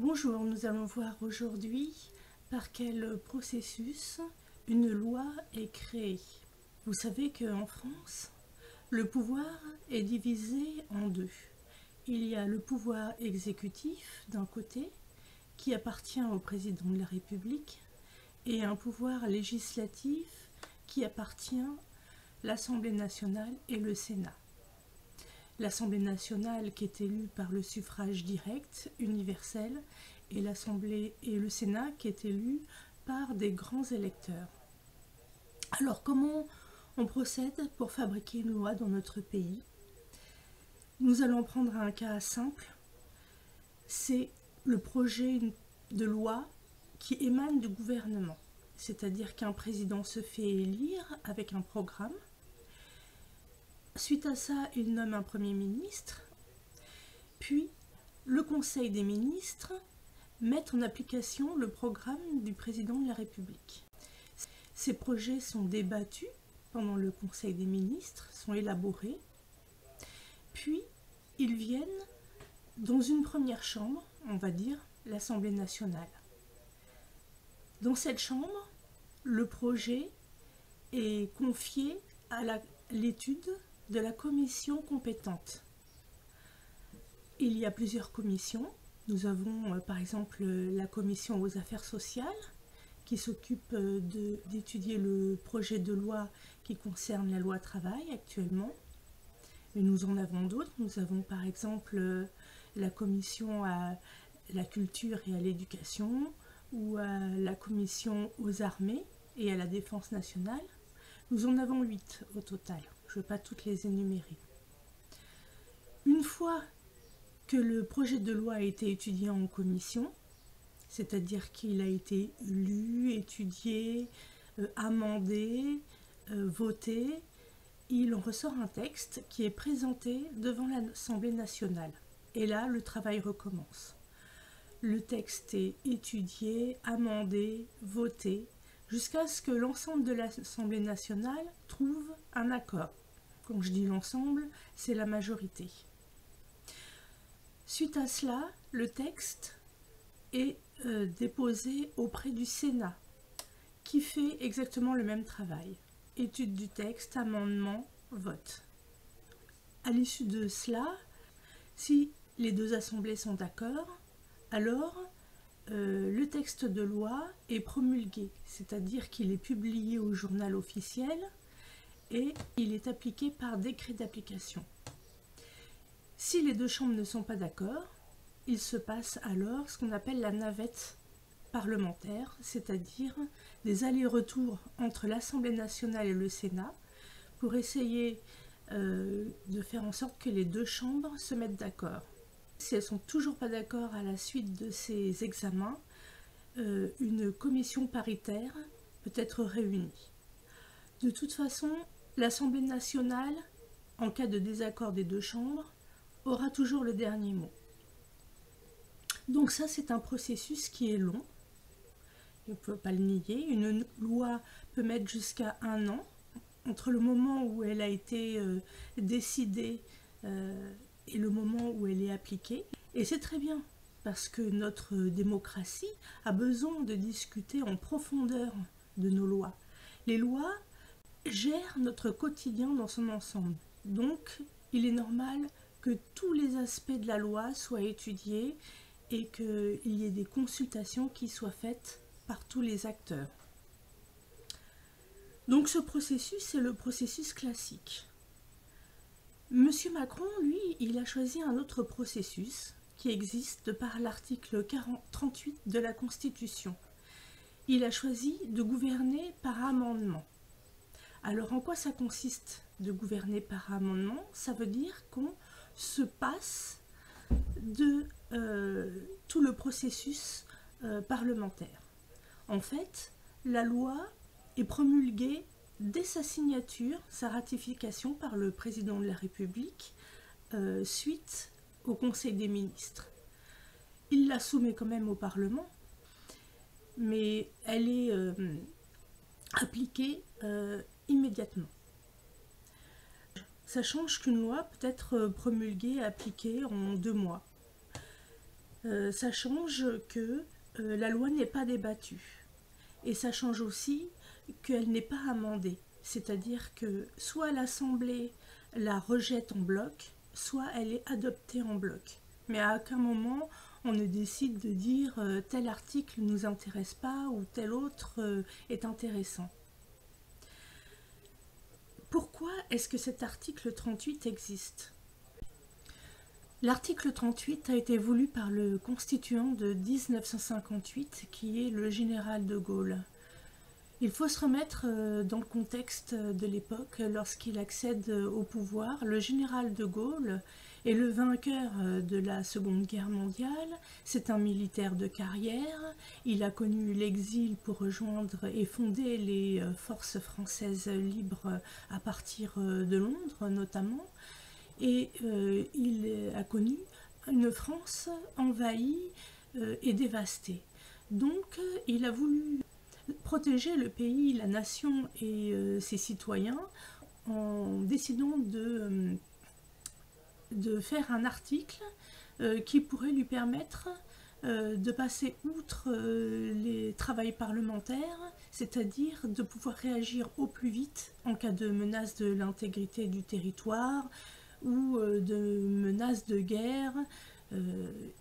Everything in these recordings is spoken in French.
Bonjour, nous allons voir aujourd'hui par quel processus une loi est créée. Vous savez qu'en France, le pouvoir est divisé en deux. Il y a le pouvoir exécutif d'un côté, qui appartient au président de la République, et un pouvoir législatif qui appartient à l'Assemblée nationale et le Sénat. L'Assemblée nationale qui est élue par le suffrage direct, universel, et l'Assemblée et le Sénat qui est élu par des grands électeurs. Alors comment on procède pour fabriquer une loi dans notre pays? Nous allons prendre un cas simple, c'est le projet de loi qui émane du gouvernement, c'est-à-dire qu'un président se fait élire avec un programme. Suite à ça, il nomme un Premier ministre, puis le Conseil des ministres met en application le programme du président de la République. Ces projets sont débattus pendant le Conseil des ministres, sont élaborés, puis ils viennent dans une première chambre, on va dire l'Assemblée nationale. Dans cette chambre, le projet est confié à l'étude de la commission compétente. Il y a plusieurs commissions. Nous avons par exemple la commission aux affaires sociales qui s'occupe d'étudier le projet de loi qui concerne la loi travail actuellement. Mais nous en avons d'autres. Nous avons par exemple la commission à la culture et à l'éducation ou à la commission aux armées et à la défense nationale. Nous en avons 8 au total. Je ne vais pas toutes les énumérer. Une fois que le projet de loi a été étudié en commission, c'est-à-dire qu'il a été lu, étudié, amendé, voté, il en ressort un texte qui est présenté devant l'Assemblée nationale. Et là, le travail recommence. Le texte est étudié, amendé, voté, jusqu'à ce que l'ensemble de l'Assemblée nationale trouve un accord. Quand je dis l'ensemble, c'est la majorité. Suite à cela, le texte est déposé auprès du Sénat, qui fait exactement le même travail. Étude du texte, amendement, vote. À l'issue de cela, si les deux assemblées sont d'accord, alors le texte de loi est promulgué, c'est-à-dire qu'il est publié au journal officiel et il est appliqué par décret d'application. Si les deux chambres ne sont pas d'accord, il se passe alors ce qu'on appelle la navette parlementaire, c'est-à-dire des allers-retours entre l'Assemblée nationale et le Sénat pour essayer de faire en sorte que les deux chambres se mettent d'accord. Si elles ne sont toujours pas d'accord à la suite de ces examens, une commission paritaire peut être réunie. De toute façon, l'Assemblée nationale, en cas de désaccord des deux chambres, aura toujours le dernier mot. Donc ça, c'est un processus qui est long. On ne peut pas le nier. Une loi peut mettre jusqu'à 1 an entre le moment où elle a été décidée et le moment où elle est appliquée. Et c'est très bien, parce que notre démocratie a besoin de discuter en profondeur de nos lois. Les lois gèrent notre quotidien dans son ensemble. Donc, il est normal que tous les aspects de la loi soient étudiés et qu'il y ait des consultations qui soient faites par tous les acteurs. Donc ce processus, c'est le processus classique. Monsieur Macron, lui, il a choisi un autre processus qui existe par l'article 38 de la Constitution. Il a choisi de gouverner par amendement. Alors en quoi ça consiste de gouverner par amendement? Ça veut dire qu'on se passe de tout le processus parlementaire. En fait, la loi est promulguée dès sa signature, sa ratification par le président de la République, suite au Conseil des ministres. Il la soumet quand même au Parlement, mais elle est appliquée immédiatement. Ça change qu'une loi peut être promulguée et appliquée en 2 mois. Ça change que la loi n'est pas débattue. Et ça change aussi qu'elle n'est pas amendée. C'est-à-dire que soit l'Assemblée la rejette en bloc, soit elle est adoptée en bloc. Mais à aucun moment on ne décide de dire tel article ne nous intéresse pas ou tel autre est intéressant. Pourquoi est-ce que cet article 38 existe ? L'article 38 a été voulu par le constituant de 1958 qui est le général de Gaulle. Il faut se remettre dans le contexte de l'époque. Lorsqu'il accède au pouvoir, le général de Gaulle est le vainqueur de la Seconde Guerre mondiale. C'est un militaire de carrière. Il a connu l'exil pour rejoindre et fonder les forces françaises libres à partir de Londres notamment. Et il a connu une France envahie et dévastée. Donc il a voulu protéger le pays, la nation et ses citoyens en décidant de faire un article qui pourrait lui permettre de passer outre les travails parlementaires, c'est-à-dire de pouvoir réagir au plus vite en cas de menace de l'intégrité du territoire ou de menace de guerre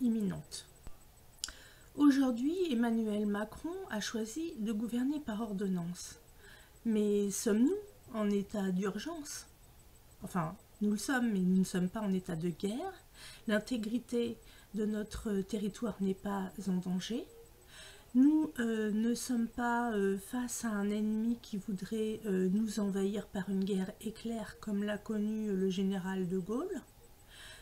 imminente. Aujourd'hui, Emmanuel Macron a choisi de gouverner par ordonnance. Mais sommes-nous en état d'urgence? Enfin, nous le sommes, mais nous ne sommes pas en état de guerre. L'intégrité de notre territoire n'est pas en danger. Nous ne sommes pas face à un ennemi qui voudrait nous envahir par une guerre éclair comme l'a connu le général de Gaulle.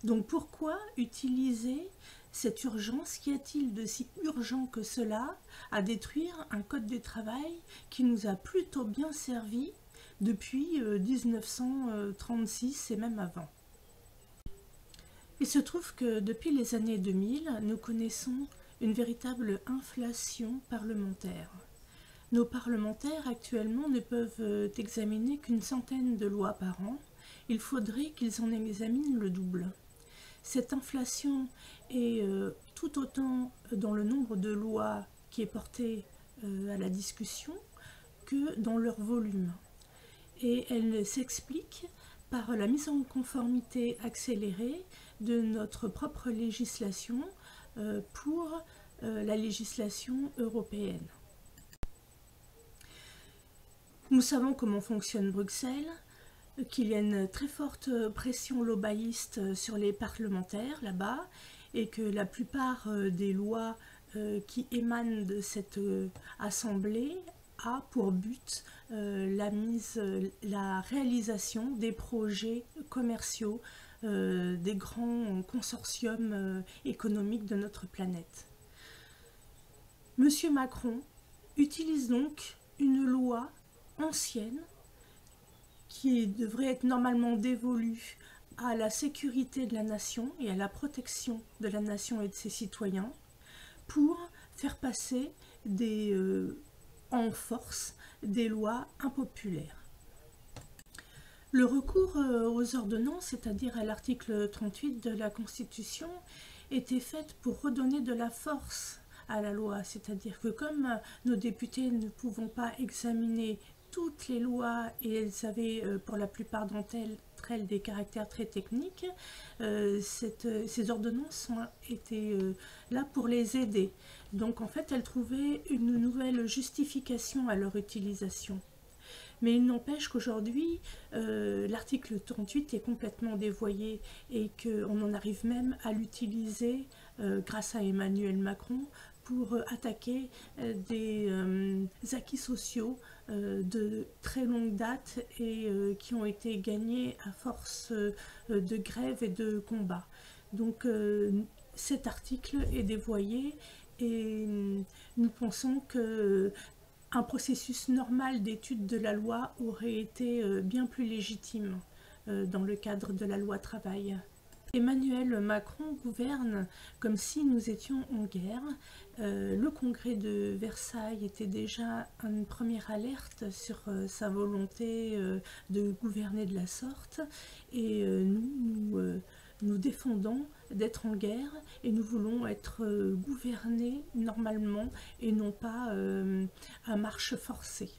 Donc pourquoi utiliser cette urgence? Qu'y a-t-il de si urgent que cela à détruire un code du travail qui nous a plutôt bien servi depuis 1936 et même avant? Il se trouve que depuis les années 2000, nous connaissons une véritable inflation parlementaire. Nos parlementaires actuellement ne peuvent examiner qu'une centaine de lois par an. Il faudrait qu'ils en examinent le double. Cette inflation est tout autant dans le nombre de lois qui est porté à la discussion que dans leur volume. Et elle s'explique par la mise en conformité accélérée de notre propre législation pour la législation européenne. Nous savons comment fonctionne Bruxelles, qu'il y a une très forte pression lobbyiste sur les parlementaires là-bas et que la plupart des lois qui émanent de cette assemblée a pour but la réalisation des projets commerciaux des grands consortiums économiques de notre planète. Monsieur Macron utilise donc une loi ancienne qui devrait être normalement dévolue à la sécurité de la nation et à la protection de la nation et de ses citoyens pour faire passer en force des lois impopulaires. Le recours aux ordonnances, c'est-à-dire à l'article 38 de la Constitution, était fait pour redonner de la force à la loi, c'est-à-dire que comme nos députés ne pouvons pas examiner toutes les lois et elles avaient pour la plupart d'entre elles des caractères très techniques, ces ordonnances étaient là pour les aider. Donc en fait elles trouvaient une nouvelle justification à leur utilisation. Mais il n'empêche qu'aujourd'hui, l'article 38 est complètement dévoyé et qu'on en arrive même à l'utiliser grâce à Emmanuel Macron pour attaquer des acquis sociaux de très longue date et qui ont été gagnés à force de grève et de combat. Donc cet article est dévoyé et nous pensons que un processus normal d'étude de la loi aurait été bien plus légitime dans le cadre de la loi travail. Emmanuel Macron gouverne comme si nous étions en guerre. Le congrès de Versailles était déjà une première alerte sur sa volonté de gouverner de la sorte et nous défendons d'être en guerre et nous voulons être gouvernés normalement et non pas à marche forcée.